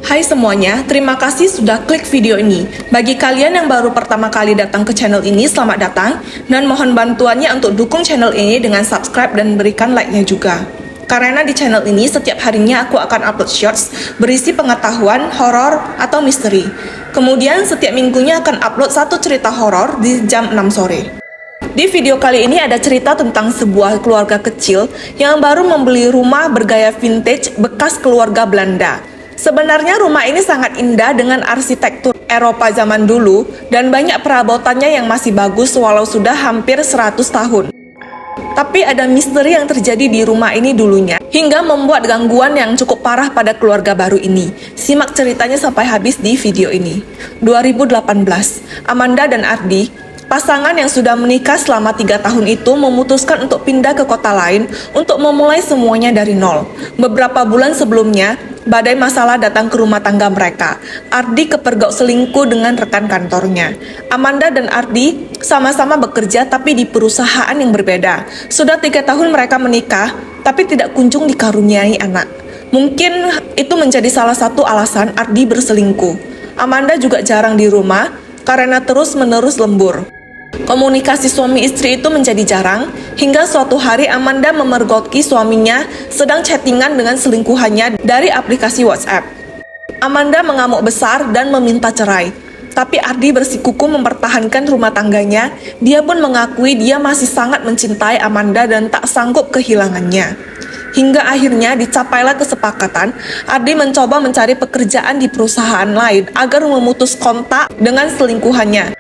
Hai semuanya, terima kasih sudah klik video ini. Bagi kalian yang baru pertama kali datang ke channel ini, selamat datang. Dan mohon bantuannya untuk dukung channel ini dengan subscribe dan berikan like-nya juga. Karena di channel ini setiap harinya aku akan upload shorts berisi pengetahuan, horor, atau misteri. Kemudian setiap minggunya akan upload satu cerita horor di jam 6 sore. Di video kali ini ada cerita tentang sebuah keluarga kecil yang baru membeli rumah bergaya vintage bekas keluarga Belanda. Sebenarnya rumah ini sangat indah dengan arsitektur Eropa zaman dulu dan banyak perabotannya yang masih bagus walau sudah hampir 100 tahun. Tapi ada misteri yang terjadi di rumah ini dulunya, hingga membuat gangguan yang cukup parah pada keluarga baru ini. Simak ceritanya sampai habis di video ini. 2018, Amanda dan Ardi, pasangan yang sudah menikah selama 3 tahun itu memutuskan untuk pindah ke kota lain untuk memulai semuanya dari nol. Beberapa bulan sebelumnya, badai masalah datang ke rumah tangga mereka. Ardi kepergok selingkuh dengan rekan kantornya. Amanda dan Ardi sama-sama bekerja tapi di perusahaan yang berbeda. Sudah 3 tahun mereka menikah, tapi tidak kunjung dikaruniai anak. Mungkin itu menjadi salah satu alasan Ardi berselingkuh. Amanda juga jarang di rumah karena terus-menerus lembur. Komunikasi suami istri itu menjadi jarang, hingga suatu hari Amanda memergoki suaminya sedang chattingan dengan selingkuhannya dari aplikasi WhatsApp. Amanda mengamuk besar dan meminta cerai, tapi Ardi bersikukuh mempertahankan rumah tangganya. Dia pun mengakui dia masih sangat mencintai Amanda dan tak sanggup kehilangannya. Hingga akhirnya dicapailah kesepakatan, Ardi mencoba mencari pekerjaan di perusahaan lain agar memutus kontak dengan selingkuhannya.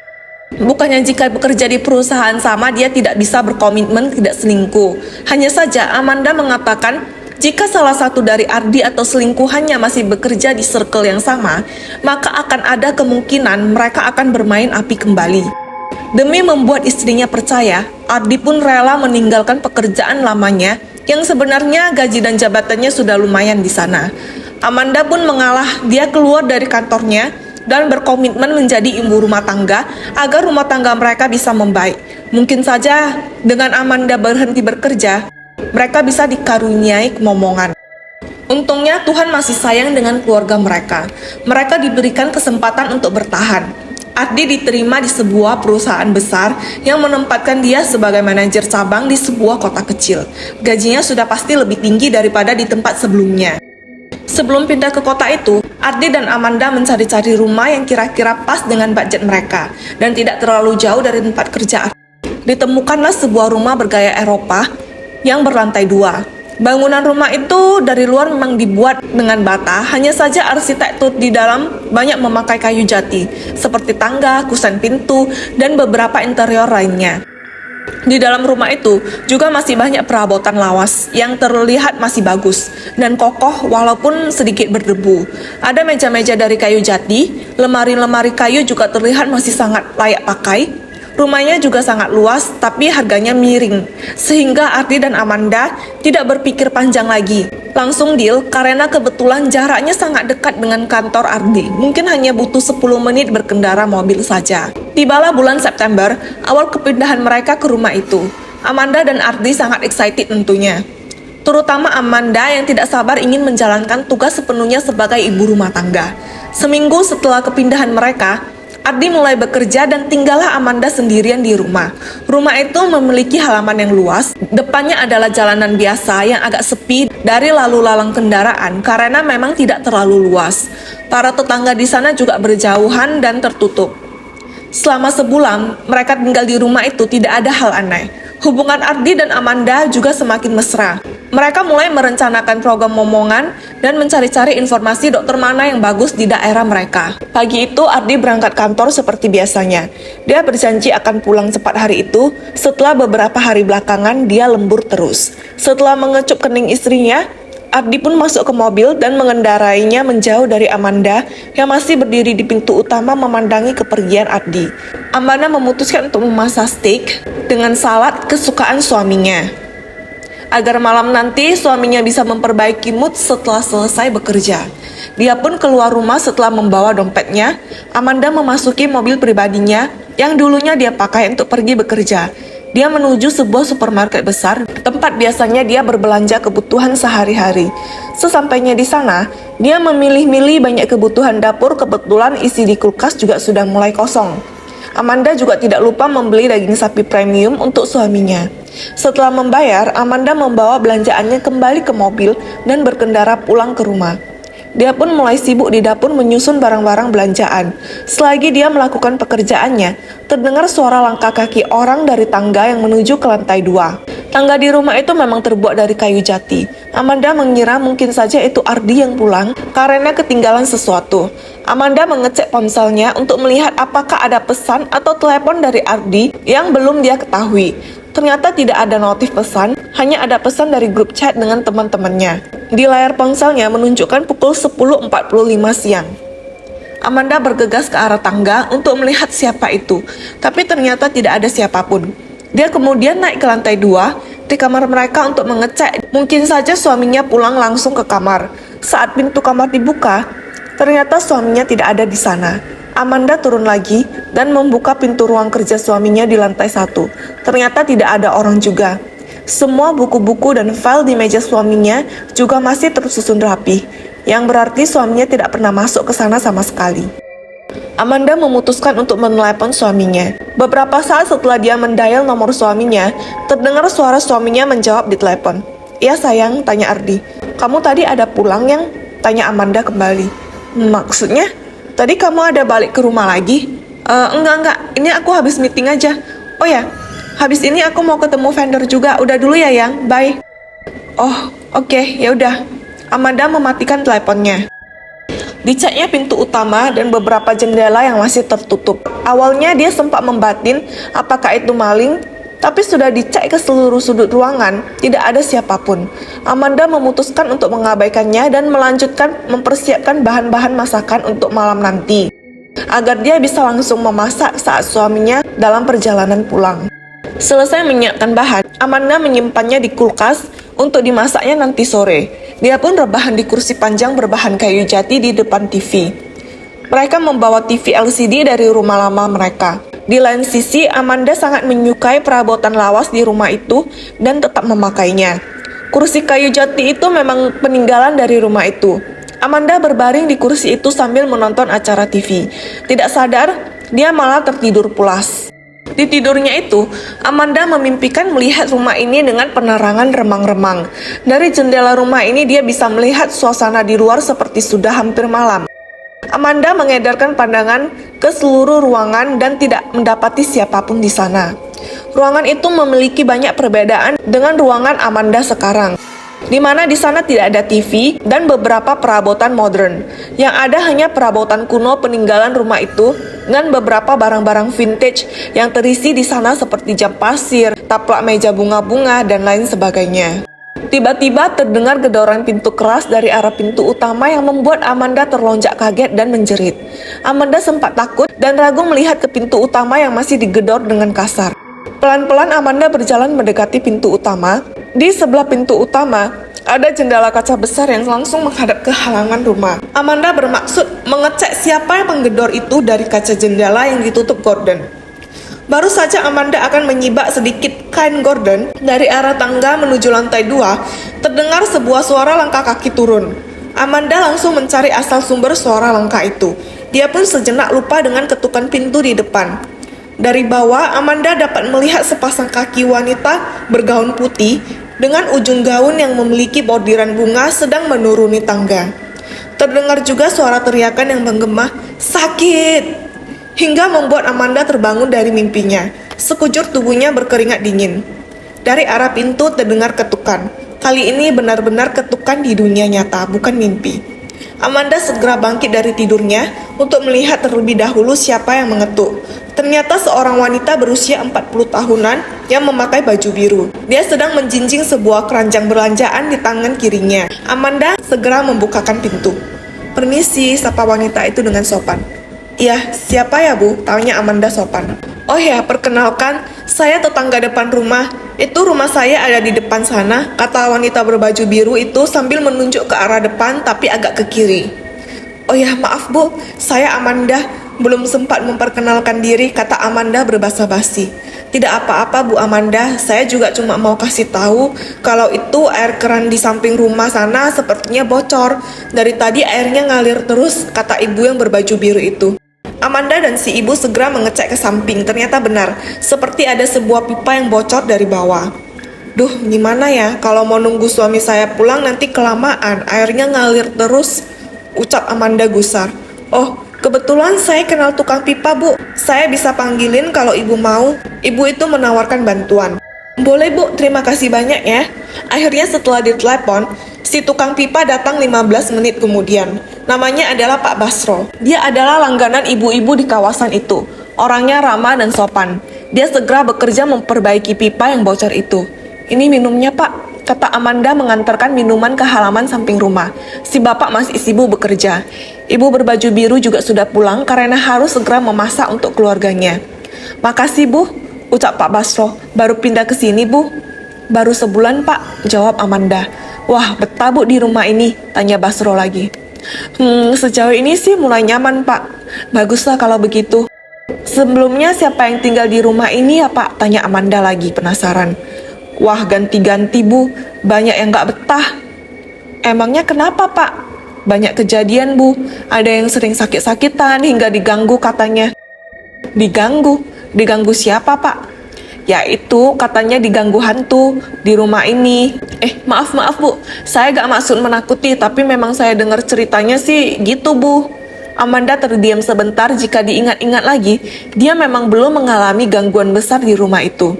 Bukannya jika bekerja di perusahaan sama dia tidak bisa berkomitmen tidak selingkuh. Hanya saja Amanda mengatakan jika salah satu dari Ardi atau selingkuhannya masih bekerja di circle yang sama, maka akan ada kemungkinan mereka akan bermain api kembali. Demi membuat istrinya percaya, Ardi pun rela meninggalkan pekerjaan lamanya yang sebenarnya gaji dan jabatannya sudah lumayan di sana. Amanda pun mengalah, dia keluar dari kantornya dan berkomitmen menjadi ibu rumah tangga agar rumah tangga mereka bisa membaik. Mungkin saja dengan Amanda berhenti bekerja, mereka bisa dikaruniai kemomongan. Untungnya Tuhan masih sayang dengan keluarga mereka. Mereka diberikan kesempatan untuk bertahan. Ardi diterima di sebuah perusahaan besar yang menempatkan dia sebagai manajer cabang di sebuah kota kecil. Gajinya sudah pasti lebih tinggi daripada di tempat sebelumnya. Sebelum pindah ke kota itu, Ardi dan Amanda mencari-cari rumah yang kira-kira pas dengan budget mereka dan tidak terlalu jauh dari tempat kerja. Ditemukanlah sebuah rumah bergaya Eropa yang berlantai 2. Bangunan rumah itu dari luar memang dibuat dengan bata, hanya saja arsitektur di dalam banyak memakai kayu jati, seperti tangga, kusen pintu, dan beberapa interior lainnya. Di dalam rumah itu juga masih banyak perabotan lawas yang terlihat masih bagus dan kokoh walaupun sedikit berdebu. Ada meja-meja dari kayu jati, lemari-lemari kayu juga terlihat masih sangat layak pakai. Rumahnya juga sangat luas tapi harganya miring, sehingga Ardi dan Amanda tidak berpikir panjang lagi. Langsung deal karena kebetulan jaraknya sangat dekat dengan kantor Ardi. Mungkin hanya butuh 10 menit berkendara mobil saja. Tibalah bulan September, awal kepindahan mereka ke rumah itu. Amanda dan Ardi sangat excited tentunya. Terutama Amanda yang tidak sabar ingin menjalankan tugas sepenuhnya sebagai ibu rumah tangga. Seminggu setelah kepindahan mereka, Ardi mulai bekerja dan tinggallah Amanda sendirian di rumah. Rumah itu memiliki halaman yang luas. Depannya adalah jalanan biasa yang agak sepi dari lalu lalang kendaraan karena memang tidak terlalu luas. Para tetangga di sana juga berjauhan dan tertutup. Selama sebulan, mereka tinggal di rumah itu tidak ada hal aneh. Hubungan Ardi dan Amanda juga semakin mesra. Mereka mulai merencanakan program momongan dan mencari-cari informasi dokter mana yang bagus di daerah mereka. Pagi itu Ardi berangkat kantor seperti biasanya. Dia berjanji akan pulang cepat hari itu. Setelah beberapa hari belakangan dia lembur terus. Setelah mengecup kening istrinya, Ardi pun masuk ke mobil dan mengendarainya menjauh dari Amanda yang masih berdiri di pintu utama memandangi kepergian Ardi. Amanda memutuskan untuk memasak steak dengan salad kesukaan suaminya, agar malam nanti suaminya bisa memperbaiki mood setelah selesai bekerja. Dia pun keluar rumah setelah membawa dompetnya. Amanda memasuki mobil pribadinya yang dulunya dia pakai untuk pergi bekerja. Dia menuju sebuah supermarket besar, tempat biasanya dia berbelanja kebutuhan sehari-hari. Sesampainya di sana, dia memilih-milih banyak kebutuhan dapur, kebetulan isi di kulkas juga sudah mulai kosong. Amanda juga tidak lupa membeli daging sapi premium untuk suaminya. Setelah membayar, Amanda membawa belanjaannya kembali ke mobil dan berkendara pulang ke rumah. Dia pun mulai sibuk di dapur menyusun barang-barang belanjaan. Selagi dia melakukan pekerjaannya, terdengar suara langkah kaki orang dari tangga yang menuju ke lantai 2. Tangga di rumah itu memang terbuat dari kayu jati. Amanda mengira mungkin saja itu Ardi yang pulang karena ketinggalan sesuatu. Amanda mengecek ponselnya untuk melihat apakah ada pesan atau telepon dari Ardi yang belum dia ketahui. Ternyata tidak ada notif pesan, hanya ada pesan dari grup chat dengan teman-temannya. Di layar ponselnya menunjukkan pukul 10.45 siang. Amanda bergegas ke arah tangga untuk melihat siapa itu, tapi ternyata tidak ada siapapun. Dia kemudian naik ke lantai 2 di kamar mereka untuk mengecek. Mungkin saja suaminya pulang langsung ke kamar. Saat pintu kamar dibuka, ternyata suaminya tidak ada di sana. Amanda turun lagi dan membuka pintu ruang kerja suaminya di lantai 1. Ternyata tidak ada orang juga. Semua buku-buku dan file di meja suaminya juga masih tersusun rapi, yang berarti suaminya tidak pernah masuk ke sana sama sekali. Amanda memutuskan untuk menelepon suaminya. Beberapa saat setelah dia mendial nomor suaminya, terdengar suara suaminya menjawab di telepon. "Iya sayang," tanya Ardi. "Kamu tadi ada pulang yang?" tanya Amanda kembali. "Maksudnya? Tadi kamu ada balik ke rumah lagi?" Enggak. Ini aku habis meeting aja." "Oh ya, habis ini aku mau ketemu vendor juga. Udah dulu ya, Yang. Bye." "Oh, oke, ya udah." Amanda mematikan teleponnya. Diceknya pintu utama dan beberapa jendela yang masih tertutup. Awalnya dia sempat membatin apakah itu maling, tapi sudah dicek ke seluruh sudut ruangan, tidak ada siapapun. Amanda memutuskan untuk mengabaikannya dan melanjutkan mempersiapkan bahan-bahan masakan untuk malam nanti, agar dia bisa langsung memasak saat suaminya dalam perjalanan pulang. Selesai menyiapkan bahan, Amanda menyimpannya di kulkas untuk dimasaknya nanti sore. Dia pun rebahan di kursi panjang berbahan kayu jati di depan TV. Mereka membawa TV LCD dari rumah lama mereka. Di lain sisi, Amanda sangat menyukai perabotan lawas di rumah itu dan tetap memakainya. Kursi kayu jati itu memang peninggalan dari rumah itu. Amanda berbaring di kursi itu sambil menonton acara TV. Tidak sadar, dia malah tertidur pulas. Di tidurnya itu, Amanda memimpikan melihat rumah ini dengan penerangan remang-remang. Dari jendela rumah ini dia bisa melihat suasana di luar seperti sudah hampir malam. Amanda mengedarkan pandangan ke seluruh ruangan dan tidak mendapati siapapun di sana. Ruangan itu memiliki banyak perbedaan dengan ruangan Amanda sekarang, di mana di sana tidak ada TV dan beberapa perabotan modern. Yang ada hanya perabotan kuno peninggalan rumah itu dan beberapa barang-barang vintage yang terisi di sana seperti jam pasir, taplak meja bunga-bunga, dan lain sebagainya. Tiba-tiba terdengar gedoran pintu keras dari arah pintu utama yang membuat Amanda terlonjak kaget dan menjerit. Amanda sempat takut dan ragu melihat ke pintu utama yang masih digedor dengan kasar. Pelan-pelan Amanda berjalan mendekati pintu utama. Di sebelah pintu utama, ada jendela kaca besar yang langsung menghadap ke halaman rumah. Amanda bermaksud mengecek siapa yang menggedor itu dari kaca jendela yang ditutup gorden. Baru saja Amanda akan menyibak sedikit kain gorden dari arah tangga menuju lantai 2, terdengar sebuah suara langkah kaki turun. Amanda langsung mencari asal sumber suara langkah itu. Dia pun sejenak lupa dengan ketukan pintu di depan. Dari bawah, Amanda dapat melihat sepasang kaki wanita bergaun putih dengan ujung gaun yang memiliki bordiran bunga sedang menuruni tangga. Terdengar juga suara teriakan yang menggema, "Sakit!" hingga membuat Amanda terbangun dari mimpinya. Sekujur tubuhnya berkeringat dingin. Dari arah pintu terdengar ketukan. Kali ini benar-benar ketukan di dunia nyata, bukan mimpi. Amanda segera bangkit dari tidurnya untuk melihat terlebih dahulu siapa yang mengetuk. Ternyata seorang wanita berusia 40 tahunan yang memakai baju biru. Dia sedang menjinjing sebuah keranjang belanjaan di tangan kirinya. Amanda segera membukakan pintu. "Permisi," sapa wanita itu dengan sopan. "Iya, siapa ya Bu?" tanya Amanda sopan. "Oh ya, perkenalkan, saya tetangga depan rumah. Itu rumah saya ada di depan sana," kata wanita berbaju biru itu sambil menunjuk ke arah depan tapi agak ke kiri. "Oh ya, maaf Bu, saya Amanda. Belum sempat memperkenalkan diri, kata Amanda berbasa-basi. Tidak apa-apa Bu Amanda, saya juga cuma mau kasih tahu kalau itu air keran di samping rumah sana sepertinya bocor. Dari tadi airnya ngalir terus, kata ibu yang berbaju biru itu. Amanda dan si ibu segera mengecek ke samping, ternyata benar, seperti ada sebuah pipa yang bocor dari bawah. Duh, gimana ya, kalau mau nunggu suami saya pulang nanti kelamaan, airnya ngalir terus, ucap Amanda gusar. Oh, kebetulan saya kenal tukang pipa Bu, saya bisa panggilin kalau ibu mau. Ibu itu menawarkan bantuan. Boleh Bu, terima kasih banyak ya. Akhirnya setelah ditelepon, si tukang pipa datang 15 menit kemudian. Namanya adalah Pak Basro. Dia adalah langganan ibu-ibu di kawasan itu. Orangnya ramah dan sopan. Dia segera bekerja memperbaiki pipa yang bocor itu. Ini minumnya Pak, kata Amanda mengantarkan minuman ke halaman samping rumah. Si bapak masih sibuk bekerja. Ibu berbaju biru juga sudah pulang karena harus segera memasak untuk keluarganya. Makasih Bu, ucap Pak Basro. Baru pindah ke sini Bu. Baru sebulan Pak, jawab Amanda. Wah, betah Bu di rumah ini, tanya Basro lagi. Sejauh ini sih mulai nyaman Pak. Baguslah kalau begitu. Sebelumnya siapa yang tinggal di rumah ini ya Pak, tanya Amanda lagi penasaran. Wah, ganti-ganti Bu, banyak yang gak betah. Emangnya kenapa Pak? Banyak kejadian Bu, ada yang sering sakit-sakitan hingga diganggu katanya. Diganggu? Diganggu siapa Pak? Ya itu katanya diganggu hantu di rumah ini. Maaf Bu, saya gak maksud menakuti, tapi memang saya dengar ceritanya sih gitu Bu. Amanda terdiam sebentar. Jika diingat-ingat lagi, dia memang belum mengalami gangguan besar di rumah itu.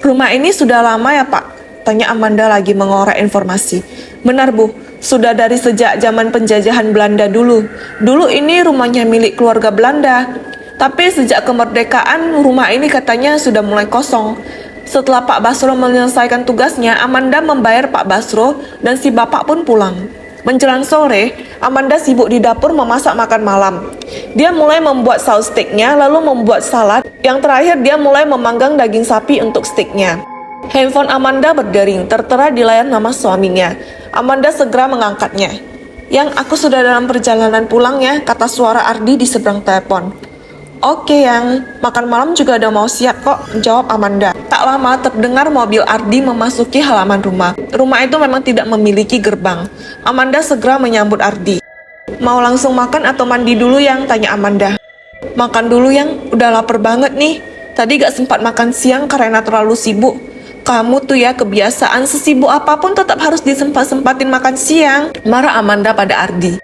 Rumah ini sudah lama ya Pak? Tanya Amanda lagi mengorek informasi. Benar Bu, sudah dari sejak zaman penjajahan Belanda dulu. Dulu ini rumahnya milik keluarga Belanda. Tapi sejak kemerdekaan rumah ini katanya sudah mulai kosong. Setelah Pak Basro menyelesaikan tugasnya, Amanda membayar Pak Basro dan si bapak pun pulang. Menjelang sore, Amanda sibuk di dapur memasak makan malam. Dia mulai membuat saus steaknya, lalu membuat salad. Yang terakhir, dia mulai memanggang daging sapi untuk steaknya. Handphone Amanda berdering, tertera di layar nama suaminya. Amanda segera mengangkatnya. Yang, aku sudah dalam perjalanan pulang ya, kata suara Ardi di seberang telepon. Oke yang, makan malam juga udah mau siap kok, jawab Amanda. Tak lama terdengar mobil Ardi memasuki halaman rumah. Rumah itu memang tidak memiliki gerbang. Amanda segera menyambut Ardi. Mau langsung makan atau mandi dulu yang, tanya Amanda. Makan dulu yang, udah lapar banget nih. Tadi gak sempat makan siang karena terlalu sibuk. Kamu tuh ya kebiasaan sesibuk apapun tetap harus disempat-sempatin makan siang, marah Amanda pada Ardi.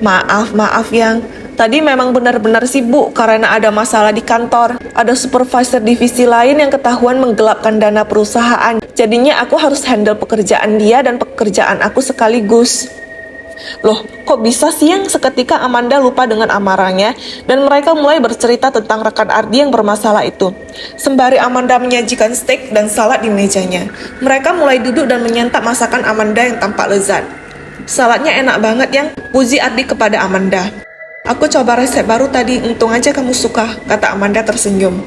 Maaf yang, tadi memang benar-benar sibuk karena ada masalah di kantor. Ada supervisor divisi lain yang ketahuan menggelapkan dana perusahaan. Jadinya aku harus handle pekerjaan dia dan pekerjaan aku sekaligus. Loh, kok bisa sih yang? Seketika Amanda lupa dengan amarahnya dan mereka mulai bercerita tentang rekan Ardi yang bermasalah itu. Sembari Amanda menyajikan steak dan salad di mejanya, mereka mulai duduk dan menyantap masakan Amanda yang tampak lezat. Saladnya enak banget yang, puji Ardi kepada Amanda. Aku coba resep baru tadi, untung aja kamu suka, kata Amanda tersenyum.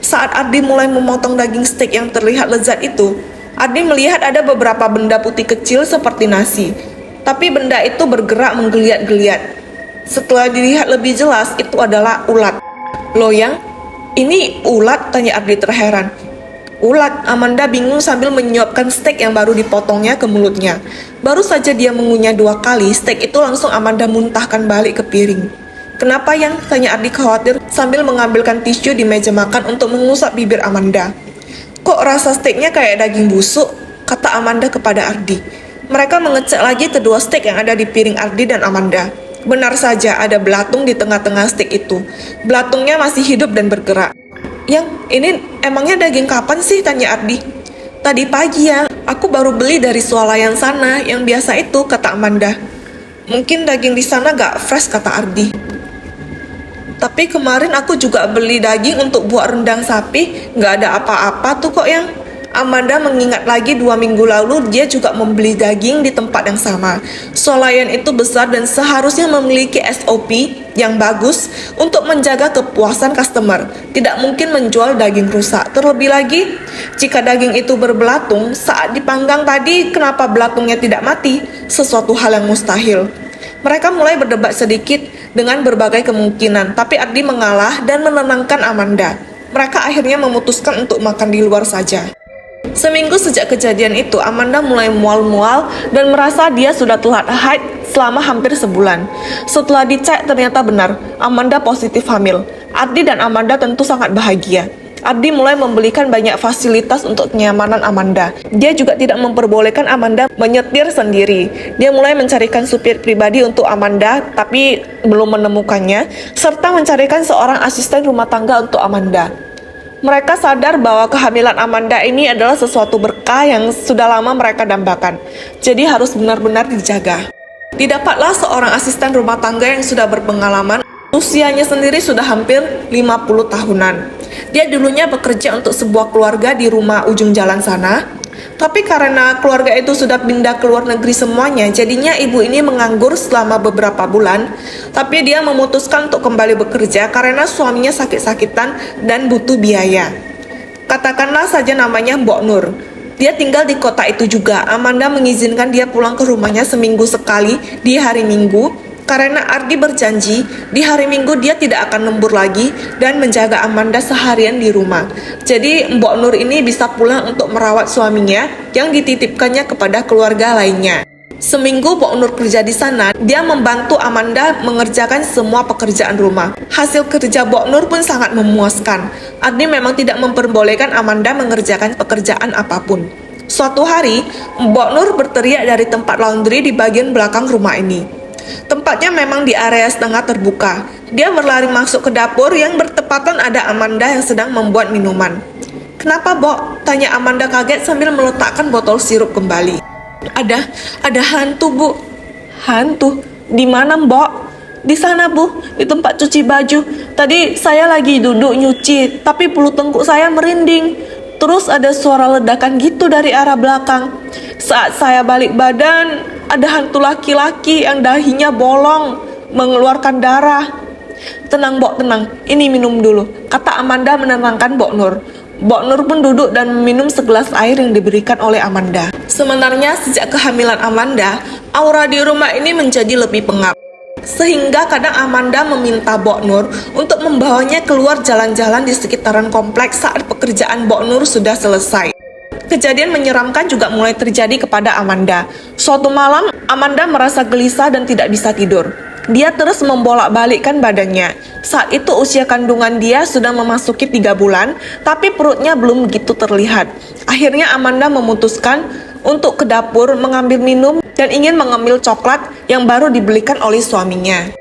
Saat Ardi mulai memotong daging steak yang terlihat lezat itu, Ardi melihat ada beberapa benda putih kecil seperti nasi. Tapi benda itu bergerak menggeliat-geliat. Setelah dilihat lebih jelas, itu adalah ulat. Loh yang, ini ulat, tanya Ardi terheran. Ulat, Amanda bingung sambil menyuapkan steak yang baru dipotongnya ke mulutnya. Baru saja dia mengunyah 2 kali, steak itu langsung Amanda muntahkan balik ke piring. Kenapa yang? Tanya Ardi khawatir sambil mengambilkan tisu di meja makan untuk mengusap bibir Amanda. Kok rasa steaknya kayak daging busuk? Kata Amanda kepada Ardi. Mereka mengecek lagi kedua steak yang ada di piring Ardi dan Amanda. Benar saja ada belatung di tengah-tengah steak itu. Belatungnya masih hidup dan bergerak. Yang, ini emangnya daging kapan sih? Tanya Ardi. Tadi pagi ya, aku baru beli dari swalayan sana, yang biasa itu, kata Amanda. Mungkin daging di sana gak fresh, kata Ardi. Tapi kemarin aku juga beli daging untuk buat rendang sapi, gak ada apa-apa tuh kok yang. Amanda mengingat lagi 2 minggu lalu dia juga membeli daging di tempat yang sama. Swalayan itu besar dan seharusnya memiliki SOP yang bagus untuk menjaga kepuasan customer. Tidak mungkin menjual daging rusak. Terlebih lagi, jika daging itu berbelatung, saat dipanggang tadi kenapa belatungnya tidak mati? Sesuatu hal yang mustahil. Mereka mulai berdebat sedikit dengan berbagai kemungkinan, tapi Ardi mengalah dan menenangkan Amanda. Mereka akhirnya memutuskan untuk makan di luar saja. Seminggu sejak kejadian itu, Amanda mulai mual-mual dan merasa dia sudah telat haid selama hampir sebulan. Setelah dicek, ternyata benar, Amanda positif hamil. Ardi dan Amanda tentu sangat bahagia. Ardi mulai membelikan banyak fasilitas untuk kenyamanan Amanda. Dia juga tidak memperbolehkan Amanda menyetir sendiri. Dia mulai mencarikan supir pribadi untuk Amanda, tapi belum menemukannya, serta mencarikan seorang asisten rumah tangga untuk Amanda. Mereka sadar bahwa kehamilan Amanda ini adalah sesuatu berkah yang sudah lama mereka dambakan, jadi harus benar-benar dijaga. Didapatlah seorang asisten rumah tangga yang sudah berpengalaman. Usianya sendiri sudah hampir 50 tahunan. Dia dulunya bekerja untuk sebuah keluarga di rumah ujung jalan sana. Tapi karena keluarga itu sudah pindah ke luar negeri semuanya, jadinya ibu ini menganggur selama beberapa bulan. Tapi dia memutuskan untuk kembali bekerja karena suaminya sakit-sakitan dan butuh biaya. Katakanlah saja namanya Mbok Nur. Dia tinggal di kota itu juga. Amanda mengizinkan dia pulang ke rumahnya seminggu sekali di hari Minggu. Karena Ardi berjanji, di hari Minggu dia tidak akan lembur lagi dan menjaga Amanda seharian di rumah. Jadi Mbok Nur ini bisa pulang untuk merawat suaminya yang dititipkannya kepada keluarga lainnya. Seminggu Mbok Nur kerja di sana, dia membantu Amanda mengerjakan semua pekerjaan rumah. Hasil kerja Mbok Nur pun sangat memuaskan. Ardi memang tidak memperbolehkan Amanda mengerjakan pekerjaan apapun. Suatu hari, Mbok Nur berteriak dari tempat laundry di bagian belakang rumah ini. Tempatnya memang di area setengah terbuka. Dia berlari masuk ke dapur yang bertepatan ada Amanda yang sedang membuat minuman. "Kenapa, Bok?" tanya Amanda kaget sambil meletakkan botol sirup kembali. Ada hantu, Bu." "Hantu? Di mana, Mbok?" "Di sana, Bu, di tempat cuci baju. Tadi saya lagi duduk nyuci, tapi bulu tengkuk saya merinding. Terus ada suara ledakan gitu dari arah belakang. Saat saya balik badan, ada hantu laki-laki yang dahinya bolong, mengeluarkan darah." "Tenang, Mbok, tenang. Ini minum dulu," kata Amanda menenangkan Mbok Nur. Mbok Nur pun duduk dan meminum segelas air yang diberikan oleh Amanda. Sebenarnya sejak kehamilan Amanda, aura di rumah ini menjadi lebih pengap. Sehingga kadang Amanda meminta Mbok Nur untuk membawanya keluar jalan-jalan di sekitaran kompleks saat pekerjaan Mbok Nur sudah selesai. Kejadian menyeramkan juga mulai terjadi kepada Amanda. Suatu malam, Amanda merasa gelisah dan tidak bisa tidur. Dia terus membolak-balikkan badannya. Saat itu usia kandungan dia sudah memasuki 3 bulan, tapi perutnya belum begitu terlihat. Akhirnya Amanda memutuskan untuk ke dapur mengambil minum dan ingin mengambil coklat yang baru dibelikan oleh suaminya.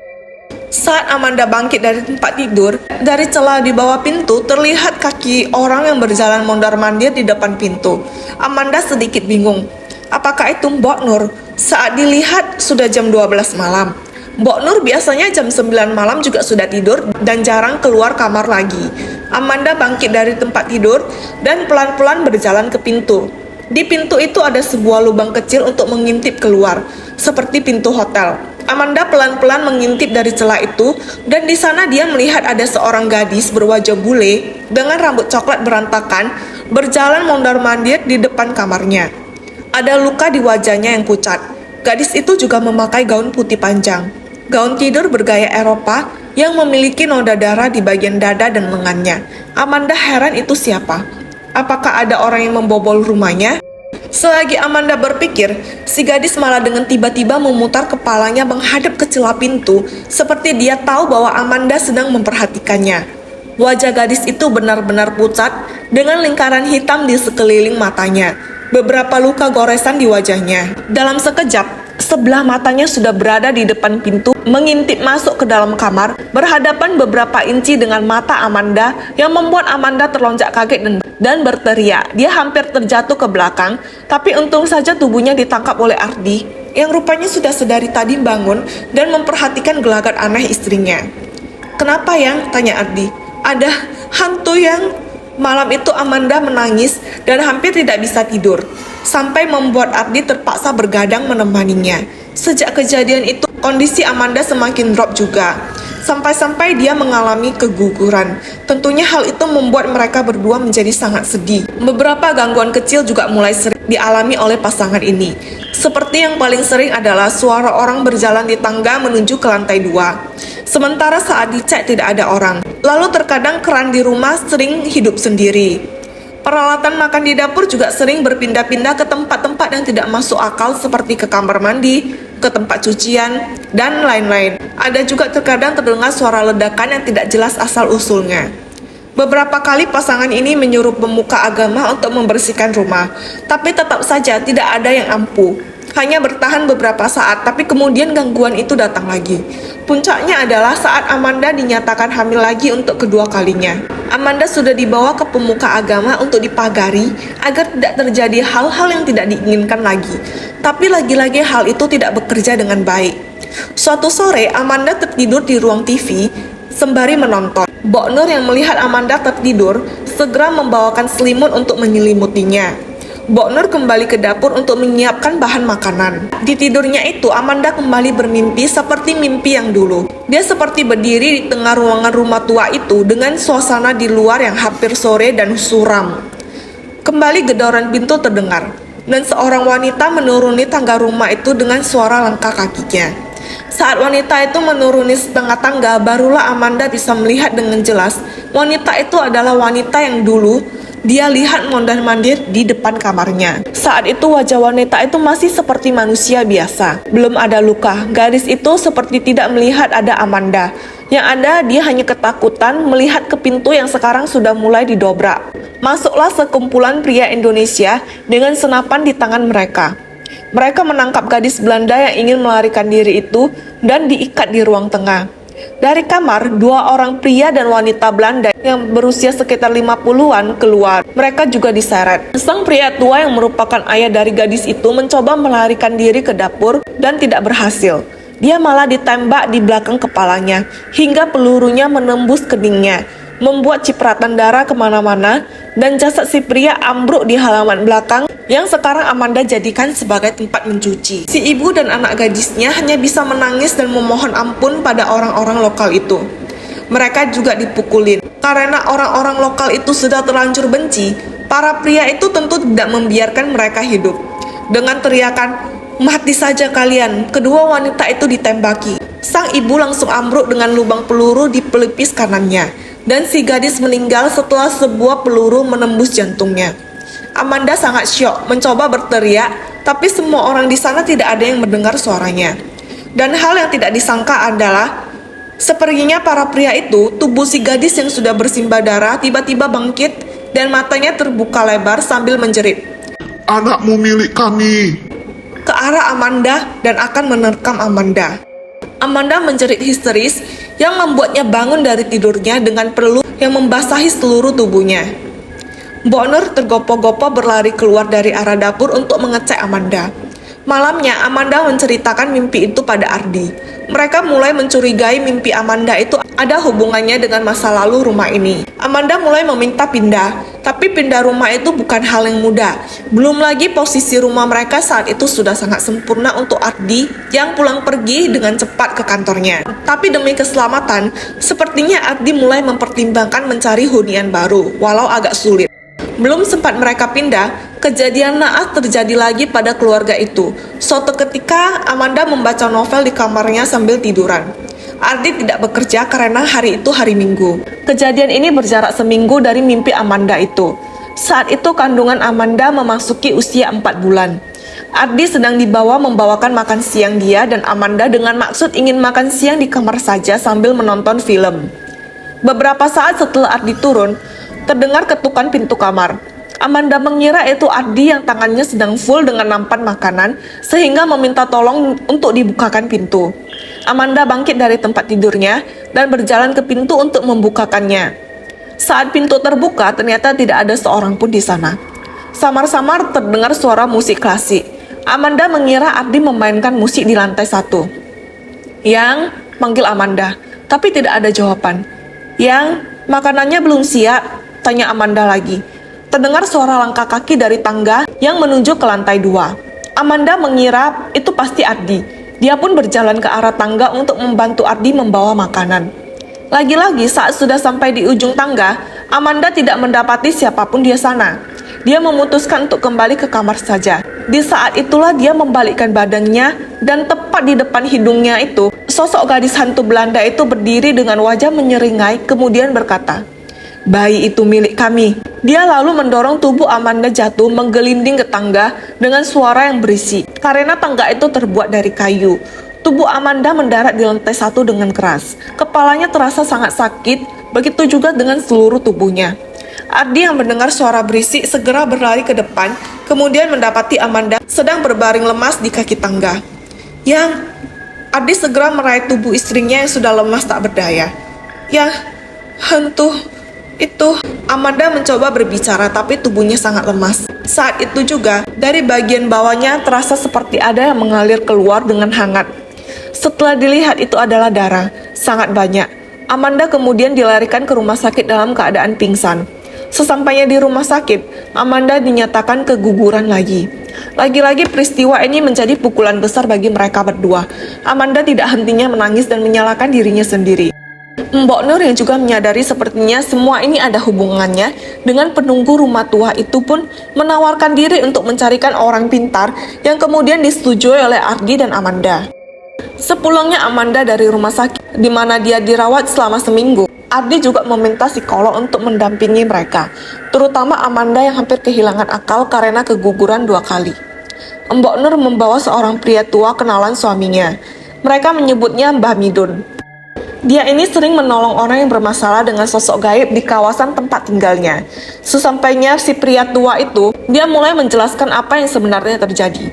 Saat Amanda bangkit dari tempat tidur, dari celah di bawah pintu terlihat kaki orang yang berjalan mondar-mandir di depan pintu. Amanda sedikit bingung. Apakah itu Mbok Nur? Saat dilihat sudah jam 12 malam. Mbok Nur biasanya jam 9 malam juga sudah tidur dan jarang keluar kamar lagi. Amanda bangkit dari tempat tidur dan pelan-pelan berjalan ke pintu. Di pintu itu ada sebuah lubang kecil untuk mengintip keluar, seperti pintu hotel. Amanda pelan-pelan mengintip dari celah itu, dan di sana dia melihat ada seorang gadis berwajah bule dengan rambut coklat berantakan berjalan mondar-mandir di depan kamarnya. Ada luka di wajahnya yang pucat. Gadis itu juga memakai gaun putih panjang, gaun tidur bergaya Eropa yang memiliki noda darah di bagian dada dan lengannya. Amanda heran itu siapa? Apakah ada orang yang membobol rumahnya? Selagi Amanda berpikir, si gadis malah dengan tiba-tiba memutar kepalanya menghadap ke celah pintu, seperti dia tahu bahwa Amanda sedang memperhatikannya. Wajah gadis itu benar-benar pucat, dengan lingkaran hitam di sekeliling matanya. Beberapa luka goresan di wajahnya. Dalam sekejap, sebelah matanya sudah berada di depan pintu, mengintip masuk ke dalam kamar, berhadapan beberapa inci dengan mata Amanda yang membuat Amanda terlonjak kaget dan berteriak. Dia hampir terjatuh ke belakang, tapi untung saja tubuhnya ditangkap oleh Ardi, yang rupanya sudah sedari tadi bangun dan memperhatikan gelagat aneh istrinya. "Kenapa, Yang?" tanya Ardi. "Ada hantu, Yang." Malam itu Amanda menangis dan hampir tidak bisa tidur, sampai membuat Ardi terpaksa bergadang menemaninya. Sejak kejadian itu, kondisi Amanda semakin drop juga. Sampai-sampai dia mengalami keguguran. Tentunya hal itu membuat mereka berdua menjadi sangat sedih. Beberapa gangguan kecil juga mulai sering dialami oleh pasangan ini. Seperti yang paling sering adalah suara orang berjalan di tangga menuju ke lantai 2. Sementara saat dicek tidak ada orang. Lalu terkadang keran di rumah sering hidup sendiri. Peralatan makan di dapur juga sering berpindah-pindah ke tempat-tempat yang tidak masuk akal seperti ke kamar mandi, ke tempat cucian, dan lain-lain. Ada juga terkadang terdengar suara ledakan yang tidak jelas asal-usulnya. Beberapa kali pasangan ini menyuruh pemuka agama untuk membersihkan rumah, tapi tetap saja tidak ada yang ampuh. Hanya bertahan beberapa saat, tapi kemudian gangguan itu datang lagi. Puncaknya adalah saat Amanda dinyatakan hamil lagi untuk kedua kalinya. Amanda sudah dibawa ke pemuka agama untuk dipagari agar tidak terjadi hal-hal yang tidak diinginkan lagi. Tapi lagi-lagi hal itu tidak bekerja dengan baik. Suatu sore, Amanda tertidur di ruang TV sembari menonton. Mbok Nur yang melihat Amanda tertidur segera membawakan selimut untuk menyelimutinya. Mbok Nur kembali ke dapur untuk menyiapkan bahan makanan. Di tidurnya itu, Amanda kembali bermimpi seperti mimpi yang dulu. Dia seperti berdiri di tengah ruangan rumah tua itu dengan suasana di luar yang hampir sore dan suram. Kembali gedoran pintu terdengar, dan seorang wanita menuruni tangga rumah itu dengan suara langkah kakinya. Saat wanita itu menuruni setengah tangga, barulah Amanda bisa melihat dengan jelas wanita itu adalah wanita yang dulu dia lihat mondar-mandir di depan kamarnya. Saat itu wajah wanita itu masih seperti manusia biasa. Belum ada luka. Gadis itu seperti tidak melihat ada Amanda. Yang ada dia hanya ketakutan melihat ke pintu yang sekarang sudah mulai didobrak. Masuklah sekumpulan pria Indonesia dengan senapan di tangan mereka. Mereka menangkap gadis Belanda yang ingin melarikan diri itu dan diikat di ruang tengah. Dari kamar, dua orang pria dan wanita Belanda yang berusia sekitar 50-an keluar. Mereka juga diseret. Sang pria tua yang merupakan ayah dari gadis itu mencoba melarikan diri ke dapur dan tidak berhasil. Dia malah ditembak di belakang kepalanya hingga pelurunya menembus keningnya, membuat cipratan darah kemana-mana, dan jasad si pria ambruk di halaman belakang yang sekarang Amanda jadikan sebagai tempat mencuci. Si ibu dan anak gadisnya hanya bisa menangis dan memohon ampun pada orang-orang lokal itu. Mereka juga dipukulin. Karena orang-orang lokal itu sudah terlanjur benci, para pria itu tentu tidak membiarkan mereka hidup. Dengan teriakan, "Mati saja kalian!" kedua wanita itu ditembaki. Sang ibu langsung ambruk dengan lubang peluru di pelipis kanannya, dan si gadis meninggal setelah sebuah peluru menembus jantungnya. Amanda sangat syok, mencoba berteriak, tapi semua orang di sana tidak ada yang mendengar suaranya. Dan hal yang tidak disangka adalah, sepertinya para pria itu, tubuh si gadis yang sudah bersimbah darah tiba-tiba bangkit dan matanya terbuka lebar sambil menjerit, "Anakmu milik kami!" ke arah Amanda dan akan menerkam Amanda. Amanda menjerit histeris yang membuatnya bangun dari tidurnya dengan peluru yang membasahi seluruh tubuhnya. Mbok Nur tergopoh-gopoh berlari keluar dari arah dapur untuk mengecek Amanda. Malamnya, Amanda menceritakan mimpi itu pada Ardi. Mereka mulai mencurigai mimpi Amanda itu ada hubungannya dengan masa lalu rumah ini. Amanda mulai meminta pindah, tapi pindah rumah itu bukan hal yang mudah. Belum lagi posisi rumah mereka saat itu sudah sangat sempurna untuk Ardi yang pulang pergi dengan cepat ke kantornya. Tapi demi keselamatan, sepertinya Ardi mulai mempertimbangkan mencari hunian baru, walau agak sulit. Belum sempat mereka pindah, kejadian naas terjadi lagi pada keluarga itu. Suatu ketika, Amanda membaca novel di kamarnya sambil tiduran. Ardi tidak bekerja karena hari itu hari Minggu. Kejadian ini berjarak seminggu dari mimpi Amanda itu. Saat itu kandungan Amanda memasuki usia 4 bulan. Ardi sedang dibawa membawakan makan siang dia dan Amanda dengan maksud ingin makan siang di kamar saja sambil menonton film. Beberapa saat setelah Ardi turun, terdengar ketukan pintu kamar. Amanda mengira itu Ardi yang tangannya sedang full dengan nampan makanan, sehingga meminta tolong untuk dibukakan pintu. Amanda bangkit dari tempat tidurnya dan berjalan ke pintu untuk membukakannya. Saat pintu terbuka, ternyata tidak ada seorang pun di sana. Samar-samar terdengar suara musik klasik. Amanda mengira Ardi memainkan musik di lantai 1. Yang manggil Amanda, tapi tidak ada jawaban. Yang makanannya belum siap, tanya Amanda lagi. Terdengar suara langkah kaki dari tangga yang menuju ke lantai 2. Amanda mengira itu pasti Ardi. Dia pun berjalan ke arah tangga untuk membantu Ardi membawa makanan. Lagi-lagi saat sudah sampai di ujung tangga, Amanda tidak mendapati siapapun di sana. Dia memutuskan untuk kembali ke kamar saja. Di saat itulah dia membalikkan badannya dan tepat di depan hidungnya itu, sosok gadis hantu Belanda itu berdiri dengan wajah menyeringai kemudian berkata, "Bayi itu milik kami." Dia lalu mendorong tubuh Amanda jatuh menggelinding ke tangga dengan suara yang berisik. Karena tangga itu terbuat dari kayu, tubuh Amanda mendarat di lantai 1 dengan keras. Kepalanya terasa sangat sakit, begitu juga dengan seluruh tubuhnya. Ardi yang mendengar suara berisik segera berlari ke depan, kemudian mendapati Amanda sedang berbaring lemas di kaki tangga. Ardi segera meraih tubuh istrinya yang sudah lemas tak berdaya. Hantu itu. Amanda mencoba berbicara tapi tubuhnya sangat lemas. Saat itu juga, dari bagian bawahnya terasa seperti ada yang mengalir keluar dengan hangat. Setelah dilihat itu adalah darah, sangat banyak. Amanda kemudian dilarikan ke rumah sakit dalam keadaan pingsan. Sesampainya di rumah sakit, Amanda dinyatakan keguguran lagi. Lagi-lagi peristiwa ini menjadi pukulan besar bagi mereka berdua. Amanda tidak hentinya menangis dan menyalahkan dirinya sendiri. Mbok Nur yang juga menyadari sepertinya semua ini ada hubungannya dengan penunggu rumah tua itu pun menawarkan diri untuk mencarikan orang pintar yang kemudian disetujui oleh Ardi dan Amanda. Sepulangnya Amanda dari rumah sakit di mana dia dirawat selama seminggu, Ardi juga meminta psikolog untuk mendampingi mereka, terutama Amanda yang hampir kehilangan akal karena keguguran 2 kali. Mbok Nur membawa seorang pria tua kenalan suaminya. Mereka menyebutnya Mbah Midun. Dia ini sering menolong orang yang bermasalah dengan sosok gaib di kawasan tempat tinggalnya. Sesampainya si pria tua itu, dia mulai menjelaskan apa yang sebenarnya terjadi.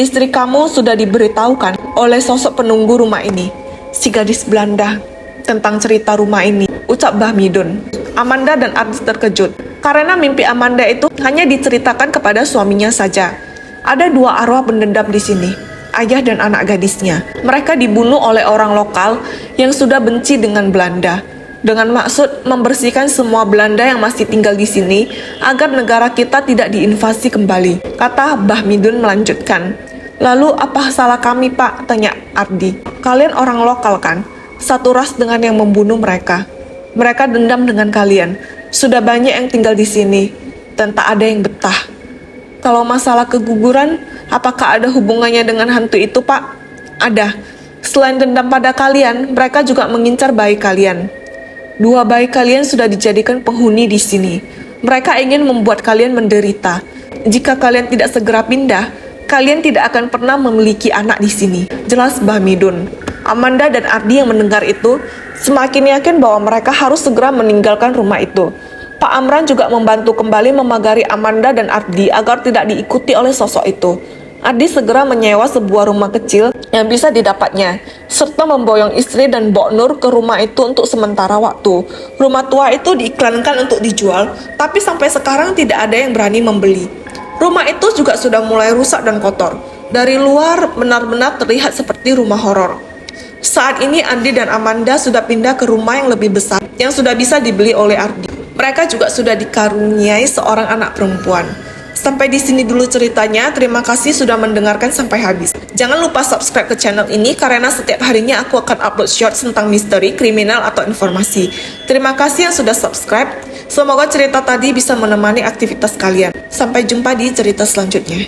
"Istri kamu sudah diberitahukan oleh sosok penunggu rumah ini, si gadis Belanda, tentang cerita rumah ini," ucap Mbah Midun. Amanda dan Ardi terkejut, karena mimpi Amanda itu hanya diceritakan kepada suaminya saja. Ada 2 arwah pendendam di sini, ayah dan anak gadisnya. Mereka dibunuh oleh orang lokal yang sudah benci dengan Belanda, dengan maksud membersihkan semua Belanda yang masih tinggal di sini agar negara kita tidak diinvasi kembali, kata Mbah Midun melanjutkan. "Lalu apa salah kami, Pak?" tanya Ardi. "Kalian orang lokal kan? Satu ras dengan yang membunuh mereka. Mereka dendam dengan kalian. Sudah banyak yang tinggal di sini dan tak ada yang betah. Kalau masalah keguguran, apakah ada hubungannya dengan hantu itu, Pak?" "Ada. Selain dendam pada kalian, mereka juga mengincar bayi kalian. 2 bayi kalian sudah dijadikan penghuni di sini. Mereka ingin membuat kalian menderita. Jika kalian tidak segera pindah, kalian tidak akan pernah memiliki anak di sini," jelas Mbah Midun. Amanda dan Ardi yang mendengar itu semakin yakin bahwa mereka harus segera meninggalkan rumah itu. Pak Amran juga membantu kembali memagari Amanda dan Ardi agar tidak diikuti oleh sosok itu. Ardi segera menyewa sebuah rumah kecil yang bisa didapatnya, serta memboyong istri dan Mbok Nur ke rumah itu untuk sementara waktu. Rumah tua itu diiklankan untuk dijual, tapi sampai sekarang tidak ada yang berani membeli. Rumah itu juga sudah mulai rusak dan kotor. Dari luar benar-benar terlihat seperti rumah horor. Saat ini Ardi dan Amanda sudah pindah ke rumah yang lebih besar yang sudah bisa dibeli oleh Ardi. Mereka juga sudah dikaruniai seorang anak perempuan. Sampai di sini dulu ceritanya. Terima kasih sudah mendengarkan sampai habis. Jangan lupa subscribe ke channel ini karena setiap harinya aku akan upload shorts tentang misteri, kriminal, atau informasi. Terima kasih yang sudah subscribe. Semoga cerita tadi bisa menemani aktivitas kalian. Sampai jumpa di cerita selanjutnya.